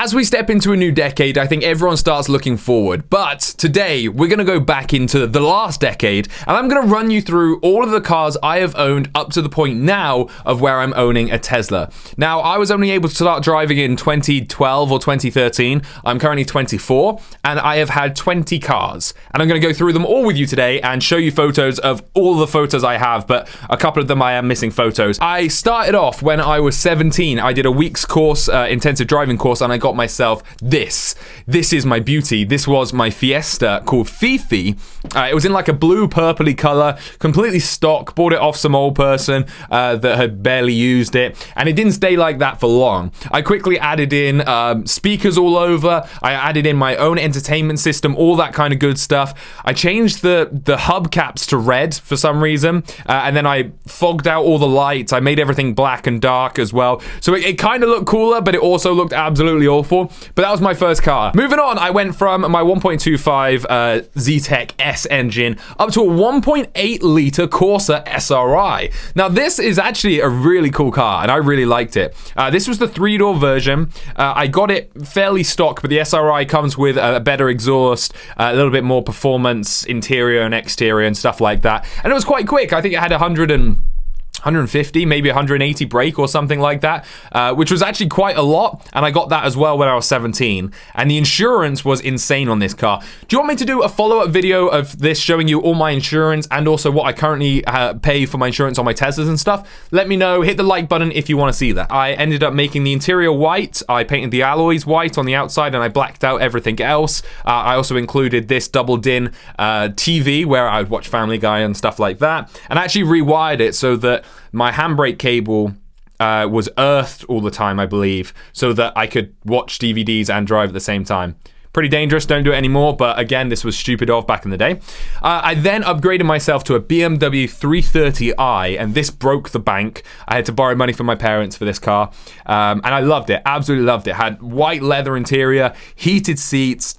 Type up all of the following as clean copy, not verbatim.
As we step into a new decade, I think everyone starts looking forward. But today, we're going to go back into the last decade, and I'm going to run you through all of the cars I have owned up to the point now of where I'm owning a Tesla. Now, I was only able to start driving in 2012 or 2013. I'm currently 24, and I have had 20 cars. And I'm going to go through them all with you today and show you photos of all the photos I have, but a couple of them I am missing photos. I started off when I was 17. I did a week's course, intensive driving course, and I got myself this. This is my beauty. This was my Fiesta called Fifi. It was in like a blue purpley color, completely stock. Bought it off some old person that had barely used it, and it didn't stay like that for long. I quickly added in speakers all over. I added in my own entertainment system, all that kind of good stuff. I changed the hubcaps to red for some reason, and then I fogged out all the lights. I made everything black and dark as well, so it kind of looked cooler, but it also looked absolutely awful. But that was my first car. Moving on, I went from my 1.25 Z-Tech S engine up to a 1.8 litre Corsa SRI. Now this is actually a really cool car, and I really liked it. This was the 3-door version. I got it fairly stock, but the SRI comes with a better exhaust, a little bit more performance, interior and exterior and stuff like that. And it was quite quick. I think it had 150, maybe 180 brake or something like that, which was actually quite a lot, and I got that as well when I was 17, and the insurance was insane on this car. Do you want me to do a follow-up video of this showing you all my insurance and also what I currently pay for my insurance on my Teslas and stuff? Let me know. Hit the like button if you want to see that. I ended up making the interior white. I painted the alloys white on the outside, and I blacked out everything else. I also included this double din TV where I would watch Family Guy and stuff like that, and I actually rewired it so that my handbrake cable was earthed all the time, I believe, so that I could watch DVDs and drive at the same time. Pretty dangerous, don't do it anymore, but again, this was stupid of back in the day. I then upgraded myself to a BMW 330i, and this broke the bank. I had to borrow money from my parents for this car, and I loved it, absolutely loved it. Had white leather interior, heated seats.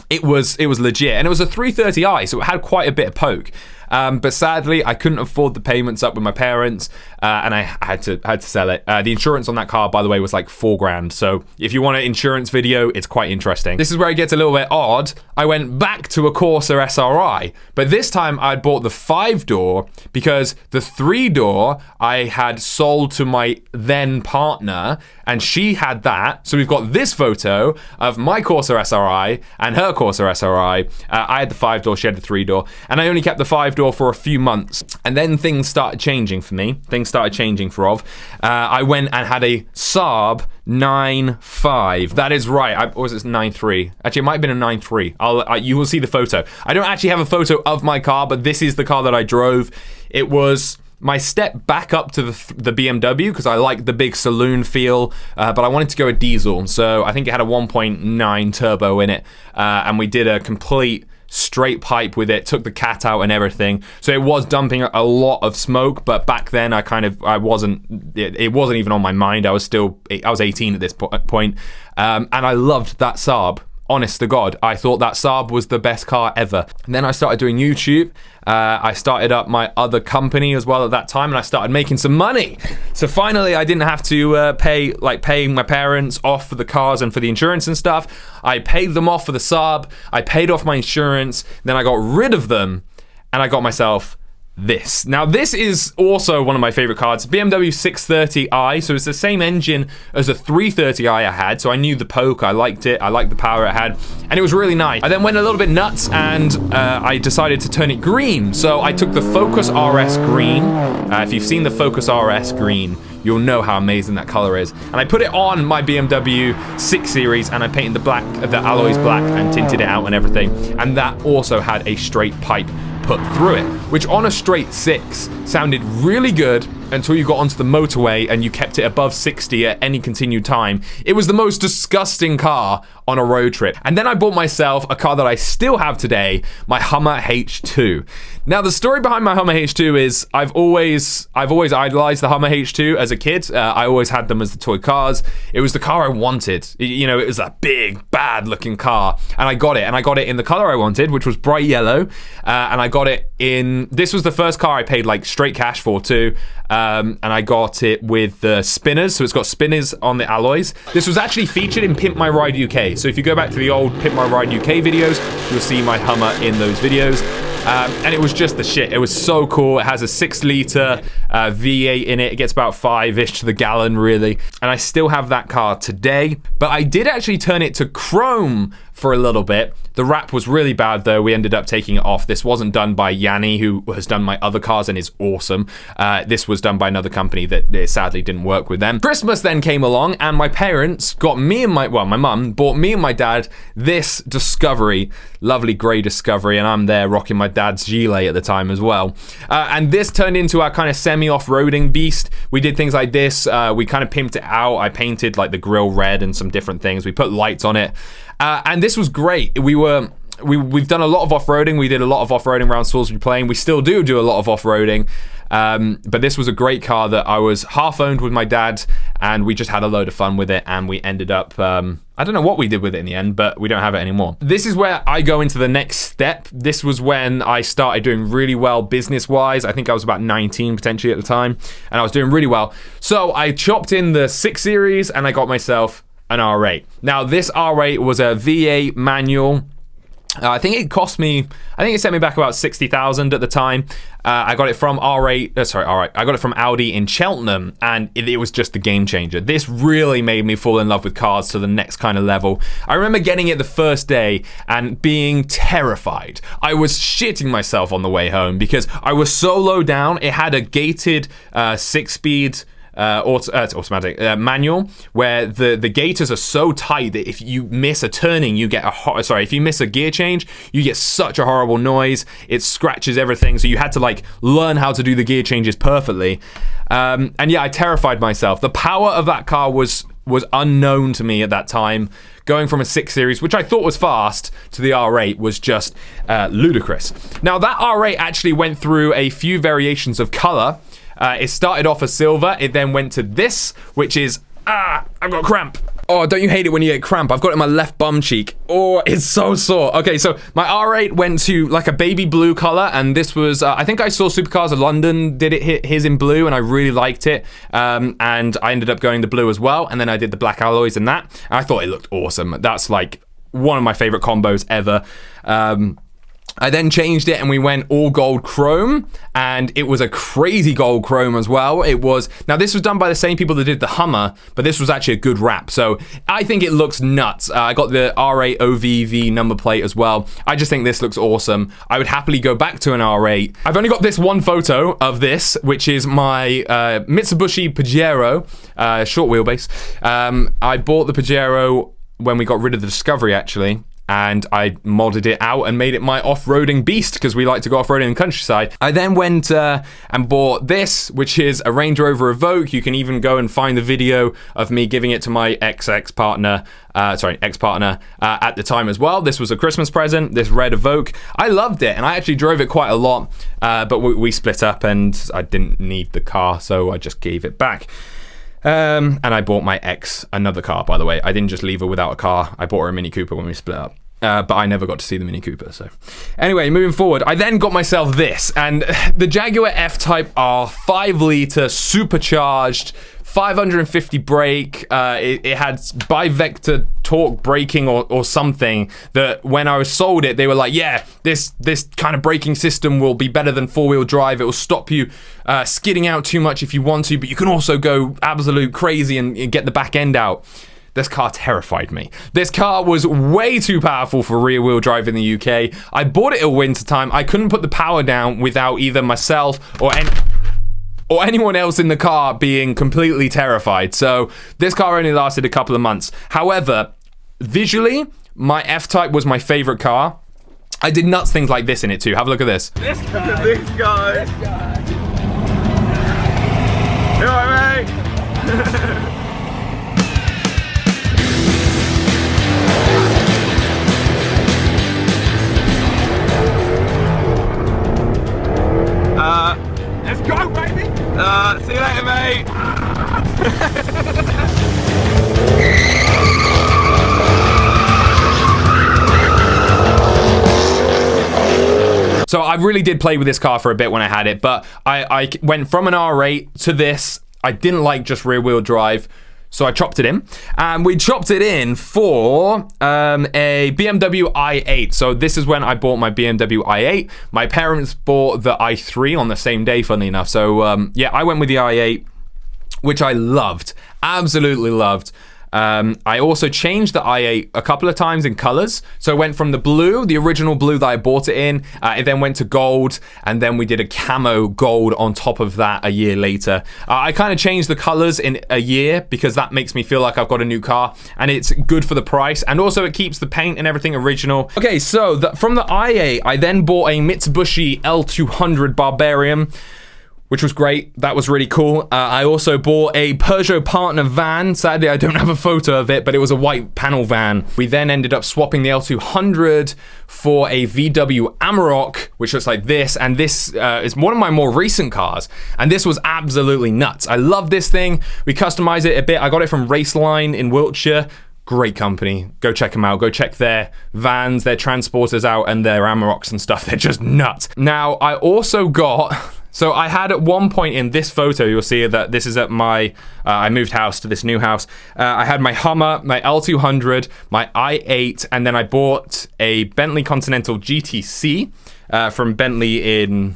It was legit, and it was a 330i, so it had quite a bit of poke. But sadly, I couldn't afford the payments up with my parents, and I had to sell it. The insurance on that car, by the way, was like $4,000. So if you want an insurance video, it's quite interesting. This is where it gets a little bit odd. I went back to a Corsa SRI, but this time I'd bought the 5-door because the 3-door I had sold to my then partner, and she had that. So we've got this photo of my Corsa SRI and her Corsa SRI. I had the 5-door, she had the 3-door, and I only kept the 5-door for a few months, and then things started changing for me. Things started changing for Ov. I went and had a Saab 9.5. That is right. Or was it 9.3? Actually, it might have been a 9.3. You will see the photo. I don't actually have a photo of my car, but this is the car that I drove. It was my step back up to the BMW because I like the big saloon feel, but I wanted to go a diesel, so I think it had a 1.9 turbo in it, and we did a complete straight pipe with it, took the cat out and everything, so it was dumping a lot of smoke. But back then it wasn't even on my mind. I was 18 at this point, and I loved that Saab. Honest to God, I thought that Saab was the best car ever. And then I started doing YouTube. I started up my other company as well at that time, and I started making some money. So finally, I didn't have to paying my parents off for the cars and for the insurance and stuff. I paid them off for the Saab. I paid off my insurance. Then I got rid of them, and I got myself this. Now, this is also one of my favorite cars, BMW 630i, so it's the same engine as the 330i I had, so I knew the poke, I liked it, I liked the power it had, and it was really nice. I then went a little bit nuts, and I decided to turn it green, so I took the Focus RS green. If you've seen the Focus RS green, you'll know how amazing that color is. And I put it on my BMW 6 Series, and I painted the alloys black and tinted it out and everything, and that also had a straight pipe put through it, which on a straight 6 sounded really good until you got onto the motorway and you kept it above 60 at any continued time. It was the most disgusting car on a road trip. And then I bought myself a car that I still have today, my Hummer H2. Now, the story behind my Hummer H2 is I've always idolized the Hummer H2 as a kid. I always had them as the toy cars. It was the car I wanted. You know, it was that big, bad-looking car, and I got it. And I got it in the color I wanted, which was bright yellow. And I got it in. This was the first car I paid like straight cash for too. And I got it with the spinners, so it's got spinners on the alloys. This was actually featured in Pimp My Ride UK. So if you go back to the old Pimp My Ride UK videos, you'll see my Hummer in those videos. And it was just the shit. It was so cool. It has a 6-liter V8 in it. It gets about 5-ish to the gallon, really. And I still have that car today. But I did actually turn it to chrome for a little bit. The wrap was really bad, though. We ended up taking it off. This wasn't done by Yanni, who has done my other cars and is awesome. This was done by another company that sadly didn't work with them. Christmas then came along, and my parents got me and my mum bought me and my dad this Discovery, lovely grey Discovery, and I'm there rocking my dad's gilet at the time as well. And this turned into our kind of semi-off-roading beast. We did things like this. We kind of pimped it out. I painted like the grille red and some different things. We put lights on it. And this was great. We've done a lot of off-roading. We did a lot of off-roading around Salisbury Plain. We still do a lot of off-roading. But this was a great car that I was half-owned with my dad, and we just had a load of fun with it, and we ended up, I don't know what we did with it in the end, but we don't have it anymore. This is where I go into the next step. This was when I started doing really well business-wise. I think I was about 19 potentially at the time, and I was doing really well. So I chopped in the 6 Series, and I got myself an R8. Now, this R8 was a V8 manual. I think it set me back about 60,000 at the time. I got it from I got it from Audi in Cheltenham, and it was just a game changer. This really made me fall in love with cars to the next kind of level. I remember getting it the first day and being terrified. I was shitting myself on the way home because I was so low down. It had a gated 6-speed automatic manual, where the gaiters are so tight that if you miss a turning, you get if you miss a gear change, you get such a horrible noise. It scratches everything, so you had to like learn how to do the gear changes perfectly. And yeah, I terrified myself. The power of that car was unknown to me at that time. Going from a 6 Series, which I thought was fast, to the R8 was just ludicrous. Now, that R8 actually went through a few variations of color. It started off as silver. It then went to this, which is, I've got cramp. Oh, don't you hate it when you get cramp? I've got it in my left bum cheek. Oh, it's so sore. Okay, so my R8 went to like a baby blue color, and this was, I think I saw Supercars of London did his in blue, and I really liked it. And I ended up going the blue as well, and then I did the black alloys in that. And I thought it looked awesome. That's like one of my favorite combos ever. I then changed it and we went all gold chrome, and it was a crazy gold chrome as well. Now this was done by the same people that did the Hummer, but this was actually a good wrap. So I think it looks nuts. I got the R8 OVV number plate as well. I just think this looks awesome. I would happily go back to an R8. I've only got this one photo of this, which is my Mitsubishi Pajero, short wheelbase. I bought the Pajero when we got rid of the Discovery actually, and I modded it out and made it my off-roading beast because we like to go off-roading in the countryside. I then went and bought this, which is a Range Rover Evoque. You can even go and find the video of me giving it to my ex-partner at the time as well. This was a Christmas present, this red Evoque. I loved it, and I actually drove it quite a lot, but we split up and I didn't need the car, so I just gave it back. And I bought my ex another car, by the way. I didn't just leave her without a car. I bought her a Mini Cooper when we split up. But I never got to see the Mini Cooper, so. Anyway, moving forward, I then got myself this. And the Jaguar F Type R, 5-litre, supercharged, 550 brake. It had bi-vector torque braking or something that when I was sold it, they were like, yeah, this kind of braking system will be better than 4-wheel drive. It will stop you skidding out too much if you want to, but you can also go absolute crazy and get the back end out. This car terrified me. This car was way too powerful for rear-wheel drive in the UK. I bought it at winter time. I couldn't put the power down without either myself or anyone else in the car being completely terrified. So this car only lasted a couple of months. However, visually, my F-Type was my favorite car. I did nuts things like this in it too. Have a look at this. This guy. You alright, mate? So I really did play with this car for a bit when I had it, but I went from an R8 to this. I didn't like just rear wheel drive, so I chopped it in, and we chopped it in for a BMW i8. So this is when I bought my BMW i8. My parents bought the i3 on the same day, funnily enough. So yeah, I went with the i8, which I loved, absolutely loved. I also changed the i8 a couple of times in colors. So it went from the blue, the original blue that I bought it in, it then went to gold, and then we did a camo gold on top of that a year later. I kind of changed the colors in a year because that makes me feel like I've got a new car, and it's good for the price, and also it keeps the paint and everything original. Okay, so from the i8, I then bought a Mitsubishi L200 Barbarian, which was great. That was really cool. I also bought a Peugeot partner van. Sadly, I don't have a photo of it, but it was a white panel van. We then ended up swapping the L200 for a VW Amarok, which looks like this. And this is one of my more recent cars. And this was absolutely nuts. I love this thing. We customized it a bit. I got it from Raceline in Wiltshire. Great company. Go check them out. Go check their vans, their transporters out, and their Amaroks and stuff. They're just nuts. Now, I also got... So I had at one point in this photo, you'll see that this is at my, I moved house to this new house. I had my Hummer, my L200, my i8, and then I bought a Bentley Continental GTC from Bentley in,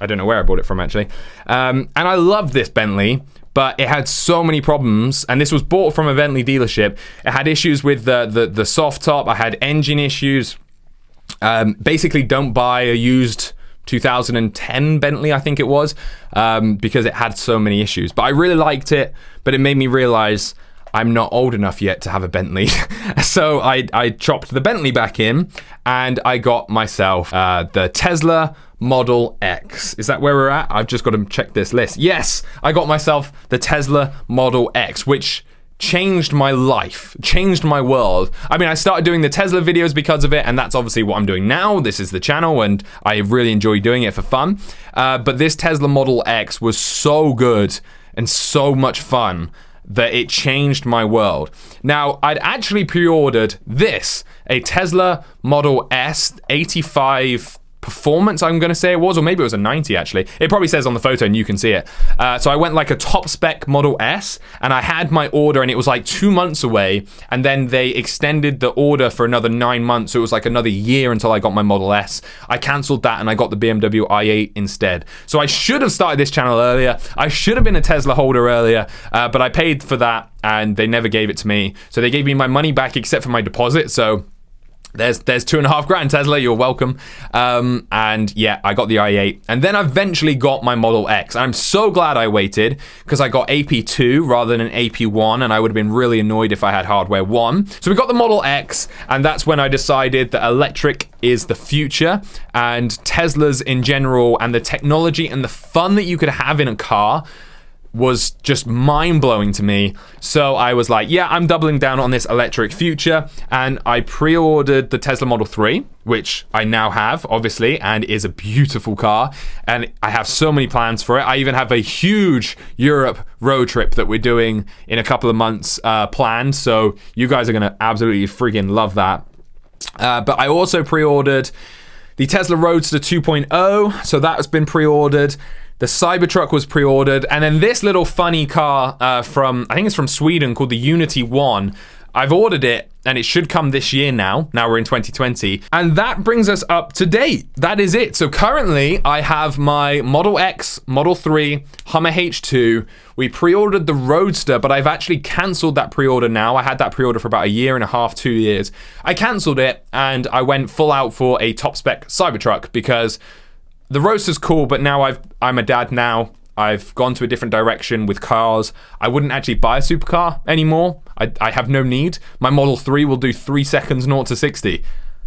I don't know where I bought it from actually. And I love this Bentley, but it had so many problems, and this was bought from a Bentley dealership. It had issues with the soft top. I had engine issues. Basically, don't buy a used 2010 Bentley, I think it was, because it had so many issues. But I really liked it, but it made me realize I'm not old enough yet to have a Bentley. So I chopped the Bentley back in, and I got myself the Tesla Model X. Is that where we're at? I've just got to check this list. Yes, I got myself the Tesla Model X, which changed my life, changed my world. I mean, I started doing the Tesla videos because of it, and that's obviously what I'm doing now. This is the channel, and I really enjoy doing it for fun. But this Tesla Model X was so good and so much fun that it changed my world. Now, I'd actually pre-ordered this, a Tesla Model S 85 Performance, I'm going to say it was, or maybe it was a 90 actually. It probably says on the photo and you can see it. So I went like a top spec Model S, and I had my order, and it was like 2 months away, and then they extended the order for another 9 months, so it was like another year until I got my Model S. I cancelled that and I got the BMW i8 instead. So I should have started this channel earlier. I should have been a Tesla holder earlier, but I paid for that and they never gave it to me. So they gave me my money back except for my deposit, so there's $2.5 grand, Tesla, you're welcome. And yeah, I got the i8, and then I eventually got my Model X. I'm so glad I waited, because I got AP2 rather than an AP1, and I would have been really annoyed if I had hardware 1. So we got the Model X, and that's when I decided that electric is the future, and Teslas in general, and the technology and the fun that you could have in a car was just mind-blowing to me. So I was like, yeah, I'm doubling down on this electric future, and I pre-ordered the Tesla Model 3, which I now have, obviously, and is a beautiful car, and I have so many plans for it. I even have a huge Europe road trip that we're doing in a couple of months planned, so you guys are gonna absolutely freaking love that. But I also pre-ordered the Tesla Roadster 2.0, so that has been pre-ordered. The Cybertruck was pre-ordered, and then this little funny car from, I think it's from Sweden, called the Unity 1. I've ordered it, and it should come this year now. Now we're in 2020. And that brings us up to date. That is it. So currently, I have my Model X, Model 3, Hummer H2. We pre-ordered the Roadster, but I've actually cancelled that pre-order now. I had that pre-order for about a year and a half, 2 years. I cancelled it, and I went full out for a top-spec Cybertruck, because the Roadster's cool, but now I'm a dad now. I've gone to a different direction with cars. I wouldn't actually buy a supercar anymore. I have no need. My Model 3 will do 3 seconds 0 to 60.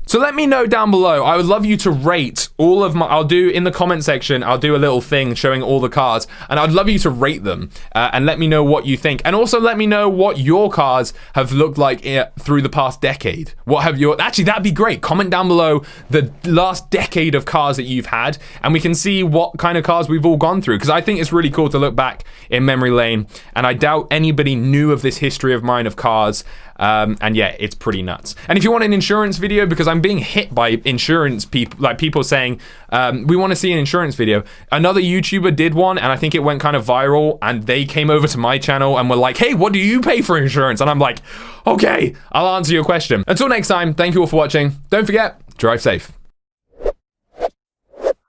So let me know down below. I would love you to rate all of my, I'll do in the comment section, I'll do a little thing showing all the cars, and I'd love you to rate them and let me know what you think. And also let me know what your cars have looked like through the past decade. What have your, actually that'd be great. Comment down below the last decade of cars that you've had, and we can see what kind of cars we've all gone through, because I think it's really cool to look back in memory lane, and I doubt anybody knew of this history of mine of cars. And yeah, it's pretty nuts. And if you want an insurance video, because I'm I'm being hit by insurance people, like people saying, we want to see an insurance video. Another YouTuber did one, and I think it went kind of viral, and they came over to my channel and were like, hey, what do you pay for insurance? And I'm like, okay, I'll answer your question. Until next time, thank you all for watching. Don't forget, drive safe.